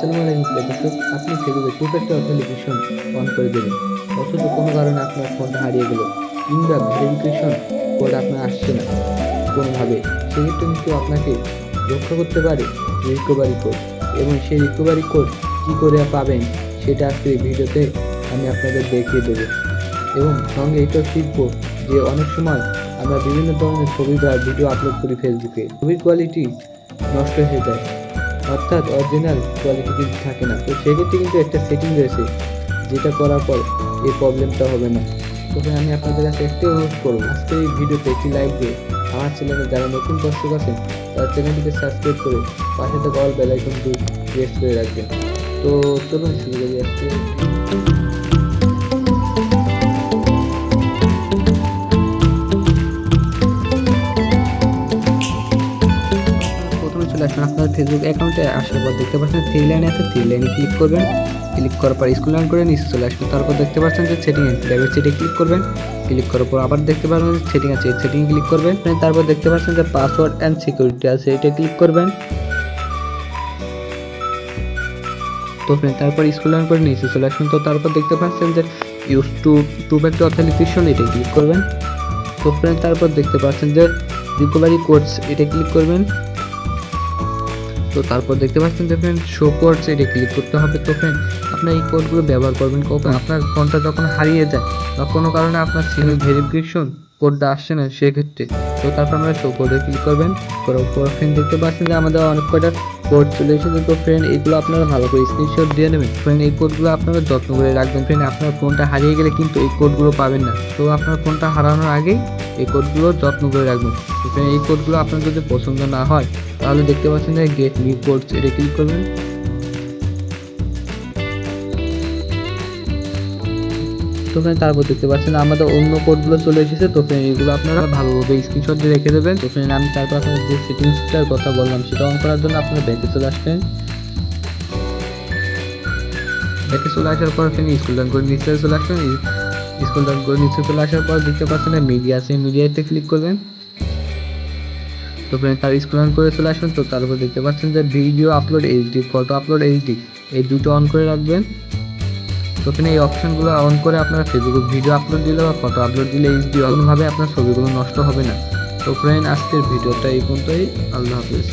আসসালামু আলাইকুম প্রিয় দর্শক, আপনি ফেসবুকে টু ফ্যাক্টর অথেন্টিকেশন অন করে দেবেন, অথচ কোনো কারণে আপনার ফোনটা হারিয়ে গেল কিংবা ভেরিফিকেশন কোড আপনার আসছে না কোনোভাবে। সেক্ষেত্রে কিন্তু আপনাকে রক্ষা করতে পারে রিকভারি কোড, এবং সেই রিকভারি কোড কী করে পাবেন সেটা আজকে এই ভিডিওতে আমি আপনাদের দেখিয়ে দেবো। এবং সঙ্গে এটাও শিখবো যে অনেক সময় আমরা বিভিন্ন ধরনের ছবি বা ভিডিও আপলোড করি ফেসবুকে, ছবির কোয়ালিটি নষ্ট হয়ে যায়, অর্থাৎ অরিজিনাল কোয়ালিটি কিন্তু থাকে না। তো সেক্ষেত্রে কিন্তু একটা সেটিং রয়েছে যেটা করার পর এই প্রবলেমটা হবে না। তবে আমি আপনাদের কাছে একটি অনুরোধ করবো, আজকের এই ভিডিওতে একটি লাইক দিয়ে আমার চ্যানেলে যারা নতুন দর্শক আছেন তার চ্যানেলটিকে সাবস্ক্রাইব করে পাশে থাকা অল বেল আইকনটি প্রেস করে রাখবেন। তো চলুন শুরু করি আজকে। চলে আসবেন আপনার ফেসবুক অ্যাকাউন্টে। আসার পর দেখতে পাচ্ছেন থ্রি লাইন আছে, থ্রি লাইনে ক্লিক করবেন। ক্লিক করার পর স্ক্রল ডাউন করে নিচে চলে আসবেন। তারপর দেখতে পাচ্ছেন যে সেটিং এন্ড প্রাইভেসিতে ক্লিক করবেন। ক্লিক করার পর আবার দেখতে পাচ্ছেন যে সেটিং আছে, এই সেটিংয়ে ক্লিক করবেন। তারপর দেখতে পাচ্ছেন যে পাসওয়ার্ড অ্যান্ড সিকিউরিটি আছে, এটা ক্লিক করবেন। তো তারপর স্ক্রল ডাউন করে নিচে চলে আসবেন। তো তারপর দেখতে পাচ্ছেন যে ইউজ টু ফ্যাক্টর অথেন্টিকেশন, এটা ক্লিক করবেন। তো তারপর দেখতে পাচ্ছেন যে রিকভারি কোডস, এটা ক্লিক করবেন। তো তারপর দেখতে পাচ্ছেন যে ফ্রেন্ড শো কোডস, এটা ক্লিক করতে হবে। তো ফ্রেন্ড আপনার এই কোডগুলো ব্যবহার করবেন কখন আপনার ফোনটা যখন হারিয়ে যায় বা কোনো কারণে আপনার সিমের ভেরিফিকেশন কোডটা আসছে না সেক্ষেত্রে। তো তারপর আমরা শো কোডে ক্লিক করবেন। করার পর ফ্রেন্ড দেখতে পাচ্ছেন যে আমাদের অনেক কয়টা কোড চলে এসেছে। তো ফ্রেন্ড এইগুলো আপনারা ভালো করে স্ক্রিনশট দিয়ে নেবেন। ফ্রেন্ড এই কোডগুলো আপনারা যত্ন করে রাখবেন। ফ্রেন্ড আপনার ফোনটা হারিয়ে গেলে কিন্তু এই কোডগুলো পাবেন না। তো আপনার ফোনটা হারানোর আগেই এই কোডগুলো যত্ন করে রাখবেন। ফ্রেন্ড এই কোডগুলো আপনার যদি পছন্দ না হয় তাহলে দেখতে পাচ্ছেন যে গেট নিউ কোডস, এটা ক্লিক করবেন। তো ফ্রেন্ড তারপর দেখতে পাচ্ছেন আমাদের অন্য কোডগুলো চলে এসেছে। তো ফ্রেন্ড এগুলো আপনারা ভালোভাবে স্ক্রিনশট দিয়ে রেখে দেবেন। তো ফ্রেন্ড আমি তারপর আপনাদের যে সেটিংসটার কথা বললাম সেটা অন করার জন্য আপনারা ব্যাকে চলে আসবেন। ব্যাকে চলে আসার পর ফ্রেন্ড স্ক্রল ডাউন করে নিচে চলে আসবেন। স্ক্রল ডাউন করে নিচে চলে আসার পর দেখতে পাচ্ছেন মিডিয়া আছে, মিডিয়াতে ক্লিক করবেন। তো ফ্রেন্ড তার স্ক্রল ডাউন করে চলে আসবেন। তো তারপর দেখতে পাচ্ছেন যে video upload HD, photo upload HD, এই দুটো অন করে রাখবেন। তো এখানে এই অপশনগুলো অন করে আপনারা ফেসবুক ভিডিও আপলোড দিলে বা ফটো আপলোড দিলে এইচডি কোনোভাবে আপনার ছবিগুলো নষ্ট হবে না। তো ফ্রেন্ড আজকের ভিডিওটা এই পর্যন্তই। আল্লাহ হাফেজ।